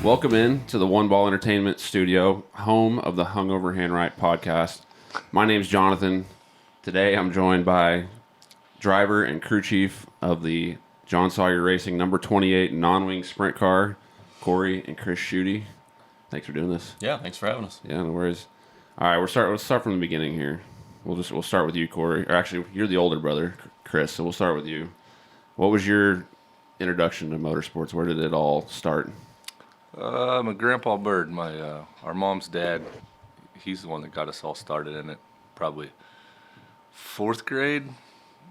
Welcome in to the One Ball Entertainment Studio, home of the Hungover Handwrite podcast. My name's Jonathon. Today I'm joined by driver and crew chief of the Jon Sawyer Racing number 28 non-wing sprint car, Kory and Kris Schudy. Thanks for doing this. Yeah, thanks for having us. Yeah, no worries. All right, let's start from the beginning here. We'll start with you, Kory. Or actually, you're the older brother, Kris, so we'll start with you. What was your introduction to motorsports? Where did it all start? My grandpa Bird, our mom's dad, he's the one that got us all started in it. Probably fourth grade,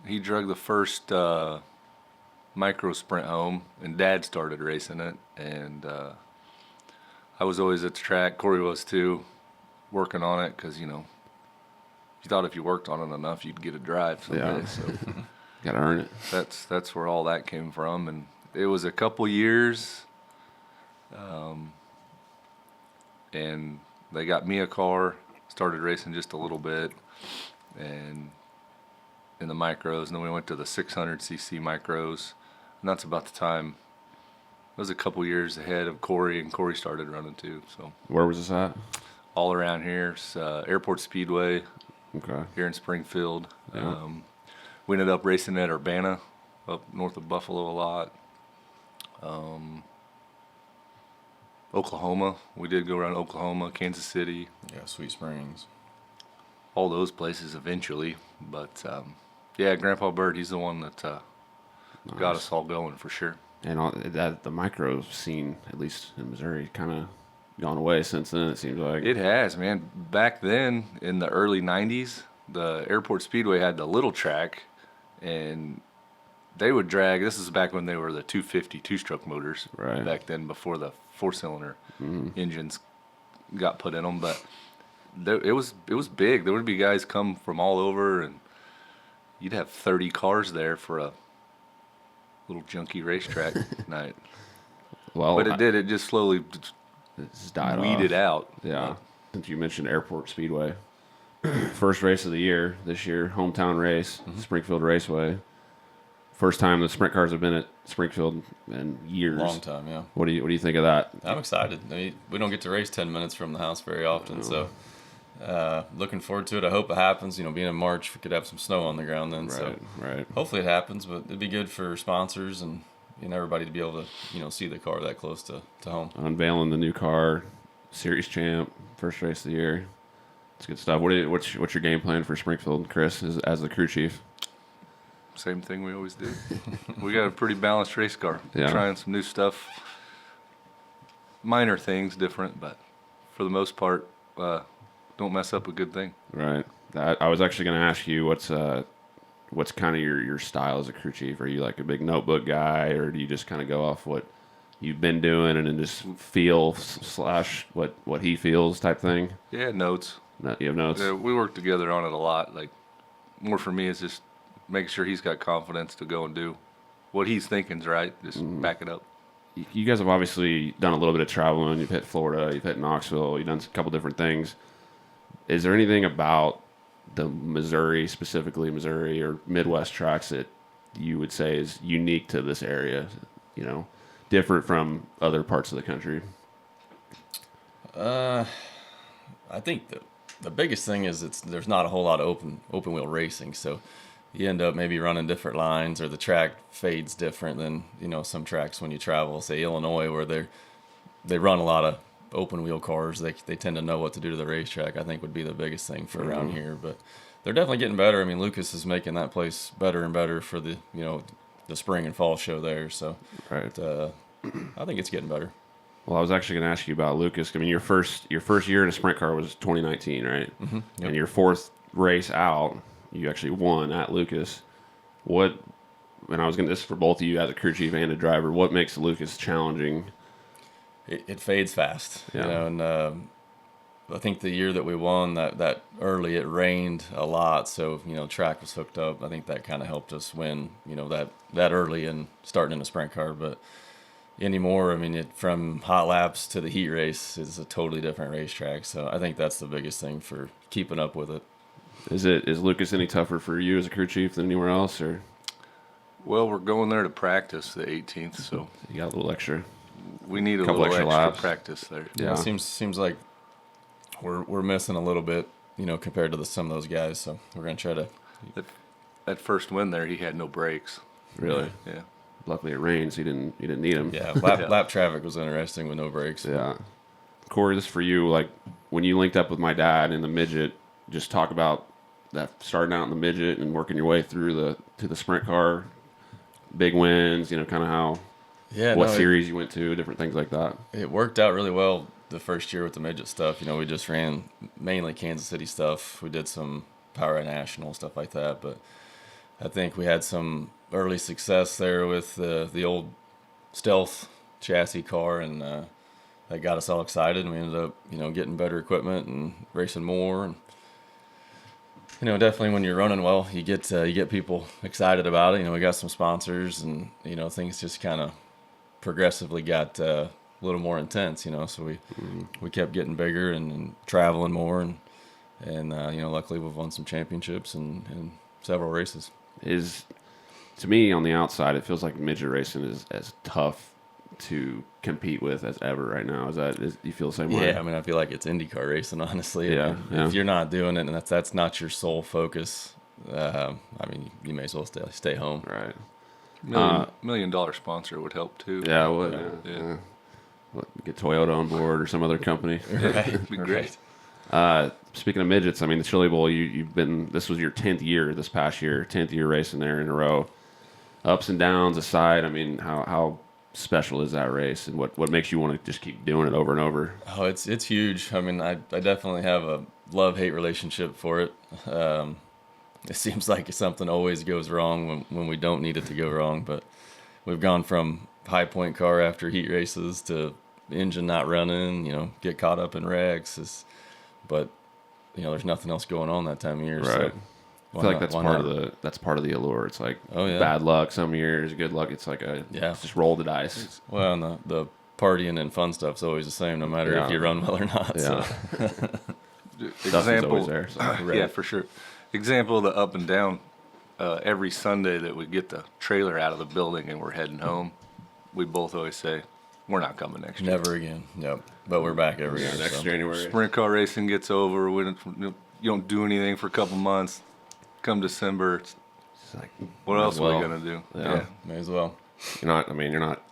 he drug the first micro sprint home, and Dad started racing it. And I was always at the track. Kory was too, working on it because you thought if you worked on it enough, you'd get a drive someday. Yeah. So Gotta earn it. that's where all that came from, and it was a couple years. And they got me a car, started racing just a little bit, and in the micros, and then we went to the 600cc micros, and that's about the time. It was a couple years ahead of Kory, and Kory started running too. So Where was this at? all around here, Airport Speedway Okay. here in Springfield. Yeah. We ended up racing at Urbana, up north of Buffalo a lot. Oklahoma, we did go around Oklahoma, Kansas City, Yeah, Sweet Springs. all those places eventually. But yeah, Grandpa Bird, he's the one that got us all going for sure. And the micro scene, at least in Missouri, kind of gone away since then, it seems like. It has, man. Back then, in the early 90s, the Airport Speedway had the little track, and they would drag, this is back when they were the 250 two-stroke motors, Right. back then before the four-cylinder engines got put in them. But it was big. There would be guys come from all over, and you'd have 30 cars there for a little junky racetrack night. Well, But it just slowly it's died weeded off. out. Yeah. Since you mentioned Airport Speedway, first race of the year this year, hometown race, Springfield Raceway. First time the sprint cars have been at Springfield in years. Long time, yeah. What do you think of that? I'm excited. I mean, we don't get to race 10 minutes from the house very often, so looking forward to it. I hope it happens. Being in March, we could have some snow on the ground then. So Right. hopefully it happens, but it'd be good for sponsors and everybody to be able to see the car that close to home. Unveiling the new car, series champ, first race of the year. It's good stuff. What's your game plan for Springfield, Kris, as the crew chief? Same thing we always do. We got a pretty balanced race car. Yeah. Trying some new stuff. Minor things different, but for the most part, don't mess up a good thing. Right. I was actually going to ask you what's kind of your style as a crew chief. Are you like a big notebook guy, or do you just kind of go off what you've been doing and then just feel / what he feels type thing? Yeah, notes. No, you have notes? Yeah, we work together on it a lot. Like, more for me is just making sure he's got confidence to go and do what he's thinking's right. Just back it up. You guys have obviously done a little bit of traveling. You've hit Florida. You've hit Knoxville. You've done a couple different things. Is there anything about the specifically Missouri or Midwest tracks that you would say is unique to this area, different from other parts of the country? I think the biggest thing is there's not a whole lot of open wheel racing, so you end up maybe running different lines, or the track fades different than some tracks when you travel. Say Illinois, where they run a lot of open wheel cars. They tend to know what to do to the racetrack. I think would be the biggest thing for around here, but they're definitely getting better. I mean, Lucas is making that place better and better for the the spring and fall show there. So Right. I think it's getting better. Well, I was actually going to ask you about Lucas. I mean, your first year in a sprint car was 2019, right? Mm-hmm. Yep. And your fourth race out, you actually won at Lucas. This is for both of you as a crew chief and a driver. What makes Lucas challenging? It fades fast, Yeah. and I think the year that we won that early, it rained a lot, so track was hooked up. I think that kind of helped us win, that early and starting in a sprint car. But anymore, I mean, from hot laps to the heat race is a totally different racetrack. So I think that's the biggest thing for keeping up with it. Is Lucas any tougher for you as a crew chief than anywhere else, or Well, we're going there to practice the 18th, so you got a little extra? we need a Couple little extra extra laps. practice there. Yeah. It seems like we're missing a little bit, compared to some of those guys. So we're gonna try to. That first win there, he had no brakes. Really. Yeah. Luckily it rains. You didn't need them. Yeah, lap traffic was interesting with no brakes. Yeah. Kory, this is for you. Like when you linked up with my dad in the midget, just talk about that starting out in the midget and working your way through to the sprint car, big wins. Kind of how what series you went to, different things like that. It worked out really well the first year with the midget stuff. We just ran mainly Kansas City stuff. We did some Power National stuff like that, but I think we had some early success there with the old Stealth chassis car, and that got us all excited. And we ended up, getting better equipment and racing more. And definitely when you're running well, you get people excited about it. We got some sponsors, and things just kind of progressively got a little more intense. So we kept getting bigger and traveling more, and luckily we've won some championships and several races. To me, on the outside, it feels like midget racing is as tough to compete with as ever right now. You feel the same way? Yeah, I mean, I feel like it's IndyCar racing, honestly. Yeah, If you're not doing it and that's not your sole focus, you may as well stay home. Right. $1 million sponsor would help too. Yeah, it would. Yeah. Get Toyota on board or some other company. Right. Be great. Speaking of midgets, I mean, the Chili Bowl, this was your 10th year this past year, 10th year racing there in a row. Ups and downs aside, I mean, how special is that race, and what makes you want to just keep doing it over and over? Oh, it's huge. I mean, I definitely have a love-hate relationship for it. It seems like something always goes wrong when we don't need it to go wrong, but we've gone from high point car after heat races to the engine not running, get caught up in wrecks. But there's nothing else going on that time of year. Right. So I feel like that's part of the allure. It's like bad luck some years, good luck. It's like it's just roll the dice. Well, and the partying and fun stuff's always the same, no matter if you run well or not. Yeah. So. Example always there. So. Yeah, for sure. Example of the up and down. Every Sunday that we get the trailer out of the building and we're heading home, we both always say, we're not coming next year. Never again. Yep. But we're back every year. Next January. Sprint car racing gets over. You don't do anything for a couple months. Come December, it's like, what else are we gonna do? Yeah, may as well. You're not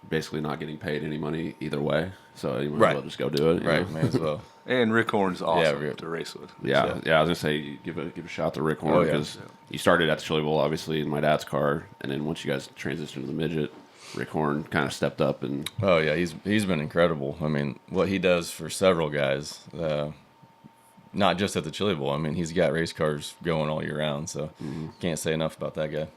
basically not getting paid any money either way, so you might as well just go do it. Right, may as well. And Rick Horn's awesome to race with. Yeah, so. Yeah. I was gonna say give a shout to Rick Horn because you started at the Chili Bowl, obviously, in my dad's car, and then once you guys transitioned to the midget, Rick Horn kind of stepped up and. Oh yeah, he's been incredible. I mean, what he does for several guys. Not just at the Chili Bowl. I mean, he's got race cars going all year round, so can't say enough about that guy.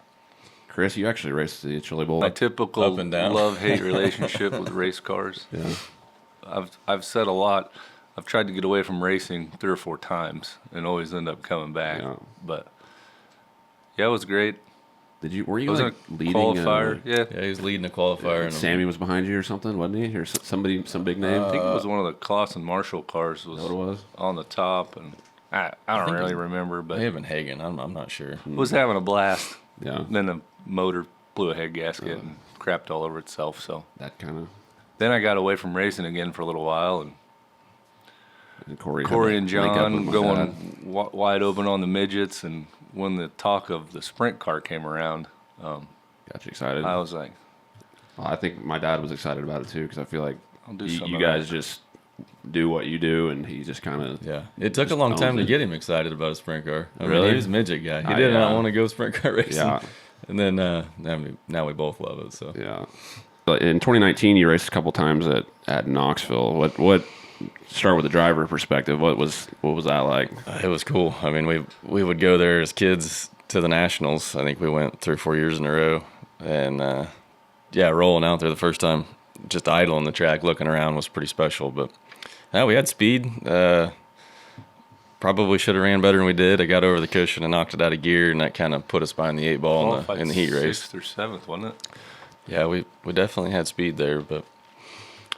Kris, you actually raced the Chili Bowl. My typical up and down. love-hate relationship with race cars. Yeah. I've said a lot. I've tried to get away from racing 3 or 4 times and always end up coming back. Yeah. But it was great. Were you was like a leading qualifier? Yeah, he was leading a qualifier. And Sammy was behind you or something, wasn't he? Or some big name? I think it was one of the Clausen Marshall cars was on the top, and I don't really remember, but may have been Hagen. I'm not sure. Was having a blast. Yeah. Then the motor blew a head gasket and crapped all over itself. So that kind of. Then I got away from racing again for a little while, and Kory and Jon going wide open on the midgets, and when the talk of the sprint car came around, got you excited. I was like, well, I think my dad was excited about it too because I feel like you of guys that. just do what you do, and he just kind of It took a long time to get him excited about a sprint car. I mean, he was a midget guy. He did not want to go sprint car racing. Yeah. And then now we both love it. So yeah. But in 2019, you raced a couple times at Knoxville. What start with the driver perspective? What was that like? It was cool. I mean, we would go there as kids to the Nationals. I think we went 3 or 4 years in a row, and rolling out there the first time, just idle on the track, looking around was pretty special. But we had speed. Probably should have ran better than we did. I got over the cushion and knocked it out of gear, and that kind of put us behind the 8 ball in the heat race. 6th or 7th, wasn't it? Yeah, we definitely had speed there, but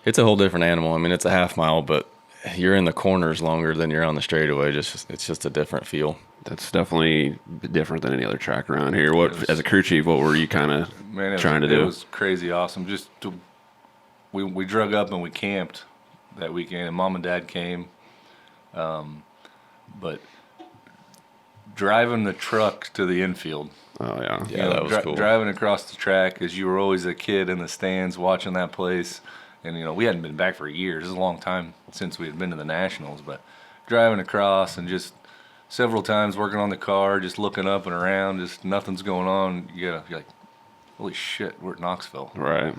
it's a whole different animal. I mean, it's a half mile, but you're in the corners longer than you're on the straightaway. It's just a different feel. That's definitely different than any other track around here. As a crew chief, what were you kind of trying to do? It was crazy awesome. Just to we drug up and we camped that weekend, and Mom and Dad came. But driving the truck to the infield. Oh yeah. Yeah, that was cool. Driving across the track, as you were always a kid in the stands watching that place. And, we hadn't been back for years. It was a long time since we had been to the Nationals. But driving across and just several times working on the car, just looking up and around, just nothing's going on. You're like, holy shit, we're at Knoxville. Right.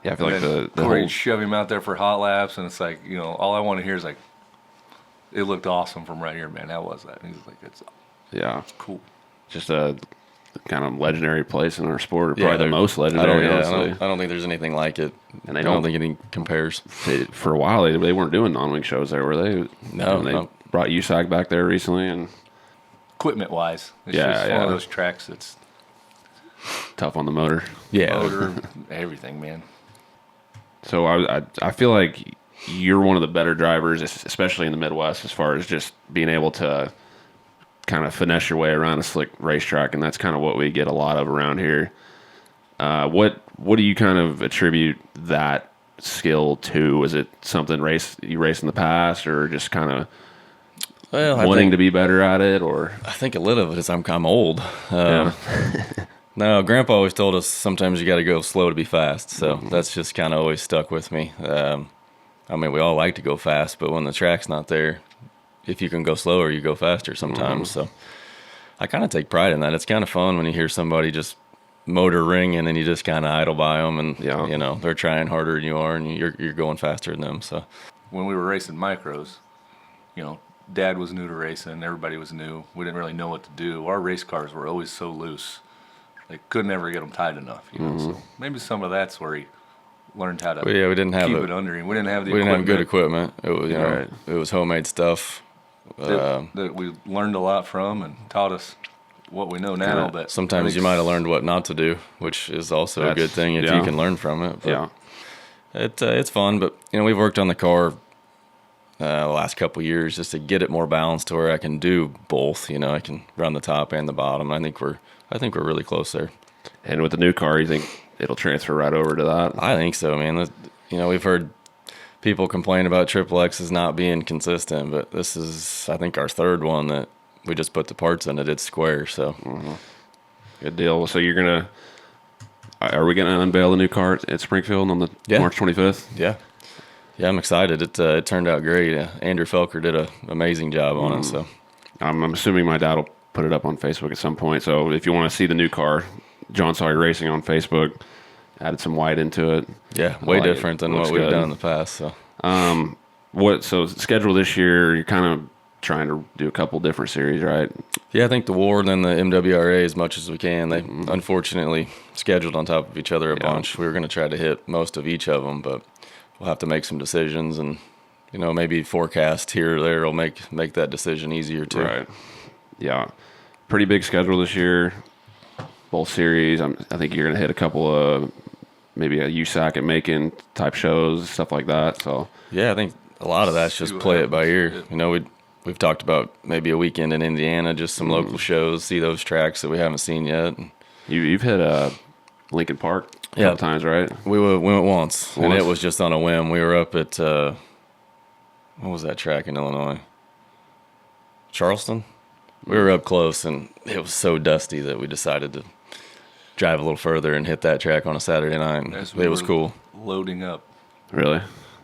Yeah, I feel like the Kory whole... shove him out there for hot laps, and it's like, all I want to hear is like, it looked awesome from right here, man. How was that? And he's like, it's cool. Just a kind of legendary place in our sport, or probably the most legendary, honestly. I don't think there's anything like it. And I don't think anything compares. For a while, they weren't doing non-wing shows there, were they? No. They brought USAC back there recently, and Equipment-wise, it's just one of those tracks that's tough on the motor. Yeah. motor, everything, man. So I feel like you're one of the better drivers, especially in the Midwest, as far as just being able to kind of finesse your way around a slick racetrack, and that's kind of what we get a lot of around here. What do you kind of attribute that skill to? Is it something you raced in the past, or just kind of wanting to be better at it? Or I think a little of it is I'm old. No, Grandpa always told us sometimes you got to go slow to be fast, so that's just kind of always stuck with me. I mean, we all like to go fast, but when the track's not there, if you can go slower, you go faster sometimes. So I kind of take pride in that. It's kind of fun when you hear somebody just motor ring and then you just kind of idle by them, and they're trying harder than you are, and you're going faster than them. So when we were racing micros, Dad was new to racing. Everybody was new. We didn't really know what to do. Our race cars were always so loose. They couldn't ever get them tight enough. So maybe some of that's where he learned how to we didn't have keep it under him. We didn't have good equipment. It was it was homemade stuff. That we learned a lot from and taught us what we know now. But sometimes you might have learned what not to do, which is also a good thing if you can learn from it. But it's fun. But we've worked on the car the last couple of years just to get it more balanced to where I can do both. I can run the top and the bottom. I think we're really close there. And with the new car, you think it'll transfer right over to that? I think so, man. We've heard people complain about Triple X's not being consistent, but this is, I think, our third one that we just put the parts in it. It's square, so. Good deal. So are we going to unveil the new car at Springfield on the March 25th? Yeah, I'm excited. It turned out great. Andrew Felker did an amazing job on it. So I'm assuming my dad will put it up on Facebook at some point. So if you want to see the new car, Jon Sawyer Racing on Facebook, added some white into it. Yeah, way different than what we've done in the past. So, so schedule this year, you're kind of trying to do a couple different series, right? Yeah, I think the Ward and the MWRA as much as we can. They unfortunately scheduled on top of each other a bunch. We were going to try to hit most of each of them, but we'll have to make some decisions, and maybe forecast here or there will make that decision easier too. Right. Yeah. Pretty big schedule this year. Both series. I think you're going to hit a couple of maybe a USAC at Macon type shows, stuff like that. So yeah, I think a lot of that's just play it by ear. We've talked about maybe a weekend in Indiana, just some local shows, see those tracks that we haven't seen yet. You've hit Lincoln Park a couple times, right? We went once, and it was just on a whim. We were up at what was that track in Illinois? Charleston. We were up close, and it was so dusty that we decided to drive a little further and hit that track on a Saturday night. It was cool. Loading up. Really?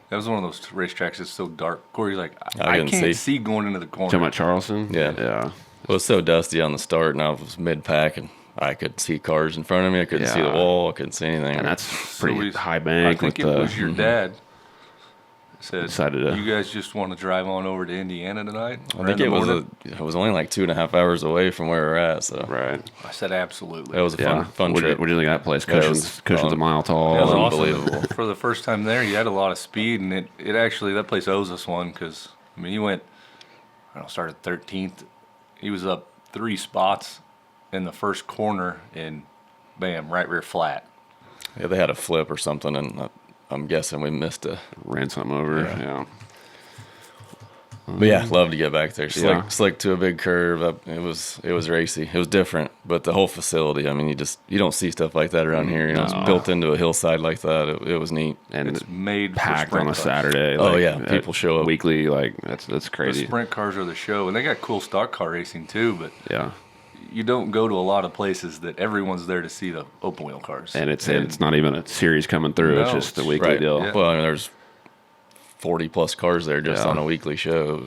That was one of those racetracks that's so dark. Kory's like, I can't see going into the corner. Talking about Charleston? Yeah. It was so dusty on the start, and I was mid-pack, and I could see cars in front of me. I couldn't see the wall. I couldn't see anything. And that's pretty high bank. I think it was your dad said, decided you guys just want to drive on over to Indiana tonight? I think it was only like 2.5 hours away from where we're at. So right. I said absolutely. It was a fun trip. What do you think of that place? Cushions a mile tall. It was unbelievable. For the first time there, you had a lot of speed, and it actually, that place owes us one, because, he went, started 13th. He was up 3 spots in the first corner, and bam, right rear flat. Yeah, they had a flip or something, and I'm guessing we missed ran something over. Yeah. But yeah, love to get back there. Yeah. Slick to a big curve. It was racy. It was different, but the whole facility. I mean, you don't see stuff like that around here. You know, it's built into a hillside like that. It was neat. And It's made packed for on a sprint cars. Saturday. Oh, like, yeah, people show up. weekly. Like that's The crazy. sprint cars are the show, and they got cool stock car racing too. But Yeah, you don't go to a lot of places that everyone's there to see the open wheel cars. and it's not even a series coming through. It's No, just a it's- weekly Right. deal. Yeah. Well, I mean, there's 40+ cars there just Yeah. on a weekly show.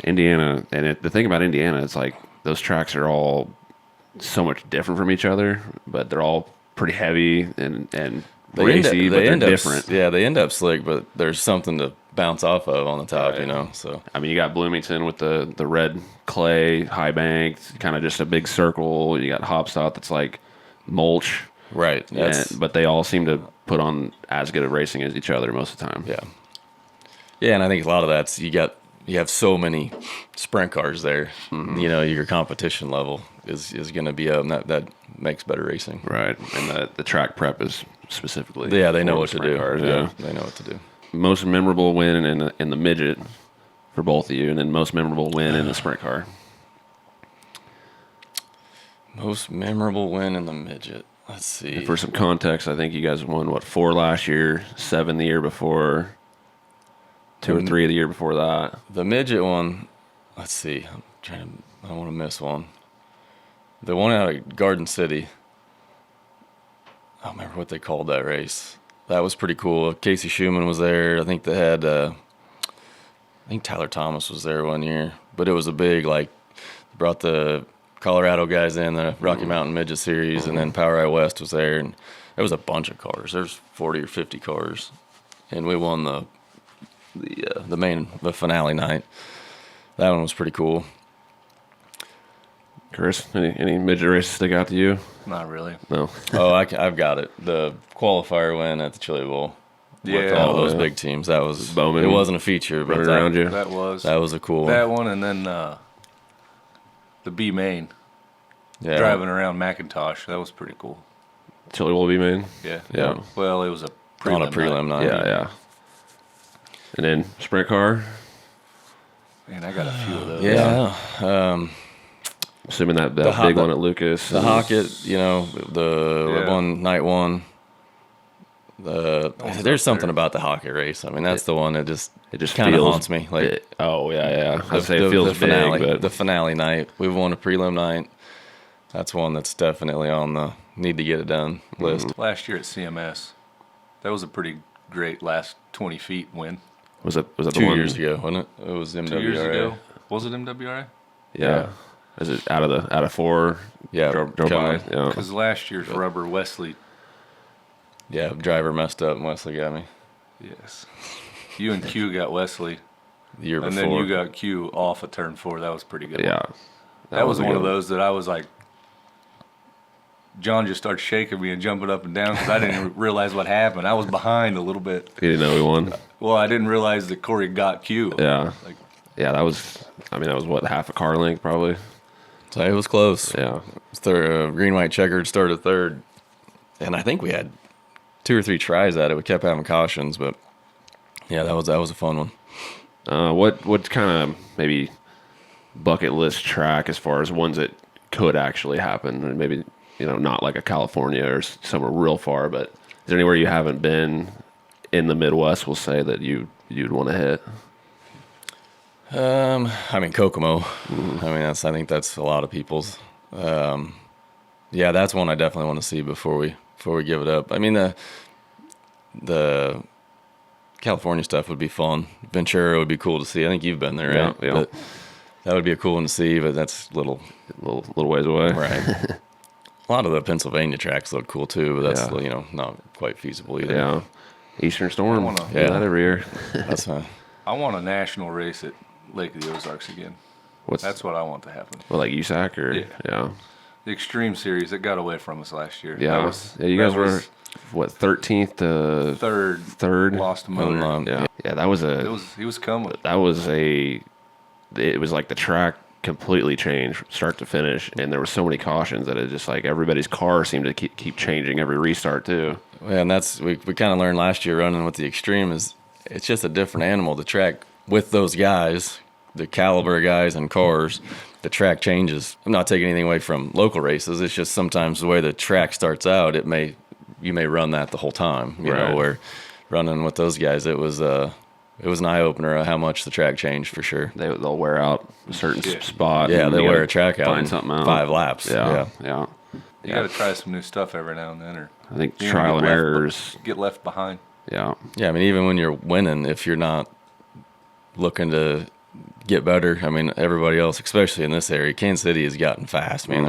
Indiana, and the thing about Indiana, it's like those tracks are all so much different from each other, but they're all pretty heavy and racy, but they're different. Yeah, they end up slick, but there's something to bounce off of on the top, Right. you know. So I mean, you got Bloomington with the red clay, high banked, kind of just a big circle. You got Hopstop that's like mulch, right, that's but they all seem to put on as good of racing as each other most of the time. yeah, and I think a lot of that's you have so many sprint cars there. You know, your competition level is going to be up, and that makes better racing. Right, and the track prep is specifically. Yeah, they know for what to sprint do. Cars, Yeah, they know what to do. Most memorable win in the midget for both of you, and then most memorable win in the sprint car. Most memorable win in the midget. Let's see. And for some context, I think you guys won 4 last year, 7 the year before, 2 or 3 the year before that. The midget one, let's see. I don't want to miss one. The one out of Garden City. I don't remember what they called that race. That was pretty cool. Casey Schumann was there. I think they had, I think Tyler Thomas was there one year. But it was a big, like, brought the Colorado guys in, the Rocky Mountain Midget Series, and then Power Eye West was there. And there was a bunch of cars. There's 40 or 50 cars. And we won the finale night. That one was pretty cool. Kris, any midget races stick out to you? Not really. No. Oh, I've got it. The qualifier win at the Chili Bowl. With Yeah. all those yeah. big teams. That was Bowman It wasn't a feature, but running around you. That was that was a cool that one. one, and then the B main Yeah, driving around Macintosh. That was pretty cool. Chili Will be main. Yeah. Yeah. Well, it was a prelim on a prelim night. Yeah. And then sprint car. Man, I got a few of those. Yeah. Assuming that The big Ho- one at Lucas. The Hockett, you know, the Yeah. one night one. one's There's up something there. about the Hockett race. I mean, that's the one that just kind of feels- haunts me. Like I'd say it feels the finale, big, but the finale night. We've won a prelim night. That's one that's definitely on the need to get it done list. Last year at CMS, that was a pretty great last 20 feet win. was it the 2 one years ago, wasn't it? It was MWRA. 2 years ago. Was it MWRA? Yeah. Is it out of 4? Yeah, Drove by. coming. Yeah. Because last year's rubber, Wesley. Yeah, driver messed up and Wesley got me Yes. You and Q got Wesley, the year and before. then you got Q off of turn 4. That was pretty good. Yeah. That was a one good of those that I was like, John just started shaking me and jumping up and down because I didn't realize what happened. I was behind a little bit. You didn't know we won. Well, I didn't realize that Kory got Q. Yeah. Like, Yeah, that was what, half a car length probably. So it was close. Yeah. Green, white, checkered started third, and I think we had 2 or 3 tries at it. We kept having cautions, but yeah, that was a fun one. What kind of maybe bucket list track as far as ones that could actually happen, and maybe not like a California or somewhere real far, but is there anywhere you haven't been in the Midwest? We'll say that you'd want to hit. I mean Kokomo. I mean I think that's a lot of people's. Yeah, that's one I definitely want to see before we give it up. I mean the California stuff would be fun. Ventura would be cool to see. I think you've been there, right? Yeah. But that would be a cool one to see, but that's little ways away. right. A lot of the Pennsylvania tracks look cool too, but that's Yeah. not quite feasible either. Yeah. Eastern Storm. I wanna- Yeah, that every year. That's I want a national race at Lake of the Ozarks again. That's what I want to happen. what, like USAC or Yeah. The Extreme Series, it got away from us last year. Yeah. You guys were what, 13th to third. Lost a motor. Yeah, that was He was coming. it was like the track completely changed from start to finish, and there were so many cautions that it just like everybody's car seemed to keep changing every restart too. Yeah, and that's we kind of learned last year running with the Extreme is it's just a different animal. The track with those guys the caliber of guys and cars, the track changes. I'm not taking anything away from local races. It's just sometimes the way the track starts out, you may run that the whole time. You know, where running with those guys, it was an eye opener of how much the track changed for sure. They'll wear out a certain spot. Yeah, they wear a track out. Find something out. 5 laps. Yeah. You got to try some new stuff every now and then, or I think you're trial gonna and errors. get left behind. Yeah. Yeah, I mean, even when you're winning, if you're not looking to get better, I mean, everybody else, especially in this area, Kansas City has gotten fast. Man,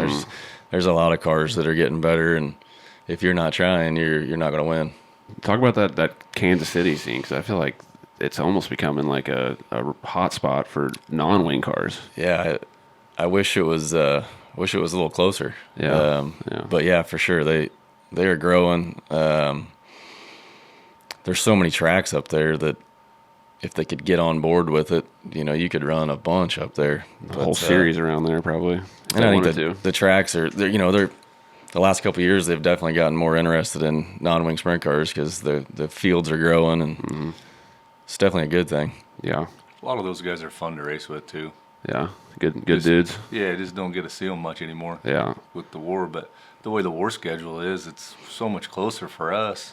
there's a lot of cars that are getting better, and if you're not trying, you're not going to win. Talk about that Kansas City scene, because I feel like it's almost becoming like a hot spot for non-wing cars. Yeah, I wish it was a little closer. Yeah. But yeah, for sure they are growing. There's so many tracks up there that if they could get on board with it, you know, you could run a bunch up there. A whole series around there probably. And I think the tracks are, they're the last couple of years they've definitely gotten more interested in non-wing sprint cars because the fields are growing, and it's definitely a good thing. Yeah. A lot of those guys are fun to race with too. Yeah. Good dudes. Yeah, just don't get to see them much anymore. Yeah. With the war, but the way the war schedule is, it's so much closer for us.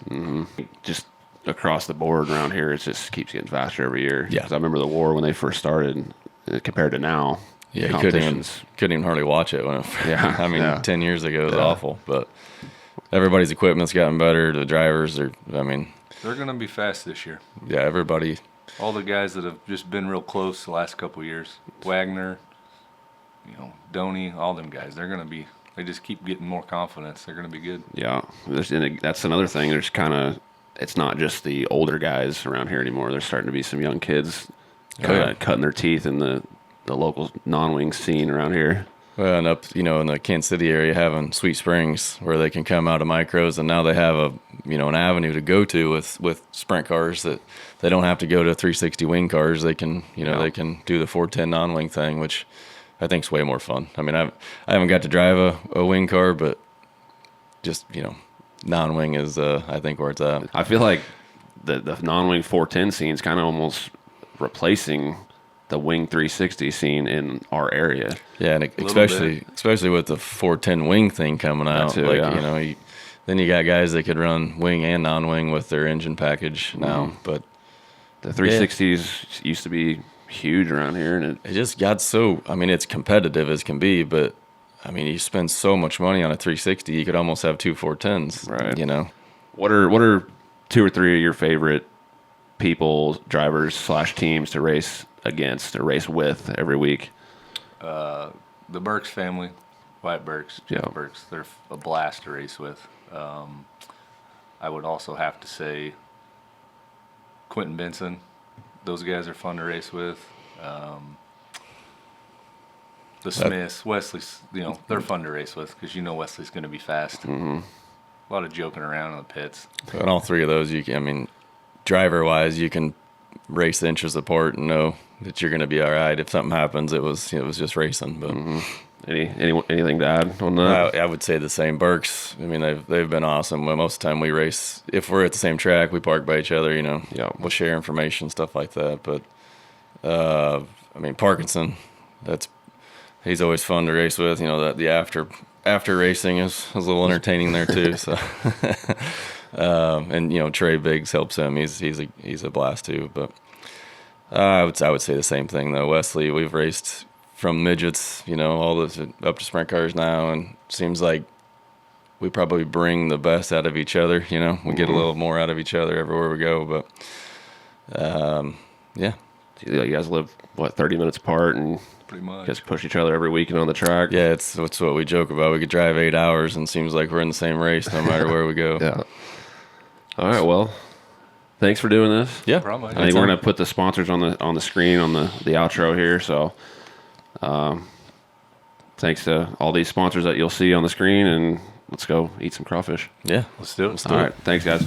Just across the board around here, it just keeps getting faster every year. Yeah. 'Cause I remember the war when they first started compared to now. Yeah, you couldn't even hardly watch it when it, Yeah, I mean, 10 years ago it was Yeah. awful, but everybody's equipment's gotten better. The drivers are, I mean, They're going to be fast this year. yeah, everybody. All the guys that have just been real close the last couple of years, Wagner, Doney, all them guys, they just keep getting more confidence. They're going to be good. Yeah. That's another thing. There's it's not just the older guys around here anymore. There's starting to be some young kids cutting their teeth in the local non-wing scene around here. Well, and up, in the Kansas City area, having Sweet Springs where they can come out of micros, and now they have an avenue to go to with sprint cars that they don't have to go to 360 wing cars. They can, they can do the 410 non-wing thing, which I think is way more fun. I mean, I haven't got to drive a wing car, but just, non-wing is, I think, where it's at. I feel like the non-wing 410 scene is kind of almost replacing the wing 360 scene in our area. Yeah, and especially with the 410 wing thing coming out, too, then you got guys that could run wing and non-wing with their engine package now. But the 360s used to be huge around here, and it just got so. I mean, it's competitive as can be, but I mean, you spend so much money on a 360, you could almost have 2 410s. Right. What are 2 or 3 of your favorite people, drivers / teams to race against or race with every week? The Burks family, White Burks, Jeff Burks, they're a blast to race with. I would also have to say Quentin Benson. Those guys are fun to race with. The Smiths, Wesley's, they're fun to race with because Wesley's going to be fast. A lot of joking around in the pits. And all 3 of those, driver-wise, you can race inches apart and know that you're going to be all right. If something happens, it was just racing. But anything to add on that? I would say the same. Burks, I mean, they've been awesome. Most of the time we race, if we're at the same track, we park by each other. We'll share information, stuff like that. But Parkinson, he's always fun to race with. That the after racing is a little entertaining there too. So. And Trey Biggs helps him. He's a blast too. But I would say the same thing though. Wesley, we've raced from midgets, all this up to sprint cars now, and seems like we probably bring the best out of each other. We get a little more out of each other everywhere we go. But yeah, you guys live 30 minutes apart and. Pretty much. Just push each other every weekend on the track. Yeah, it's what we joke about. We could drive 8 hours and seems like we're in the same race no matter where we go. Yeah. All right. Well, thanks for doing this. Yeah. Probably. I think we're gonna put the sponsors on the screen on the outro here. So, thanks to all these sponsors that you'll see on the screen, and let's go eat some crawfish. Yeah. Let's do it. All right. Thanks, guys.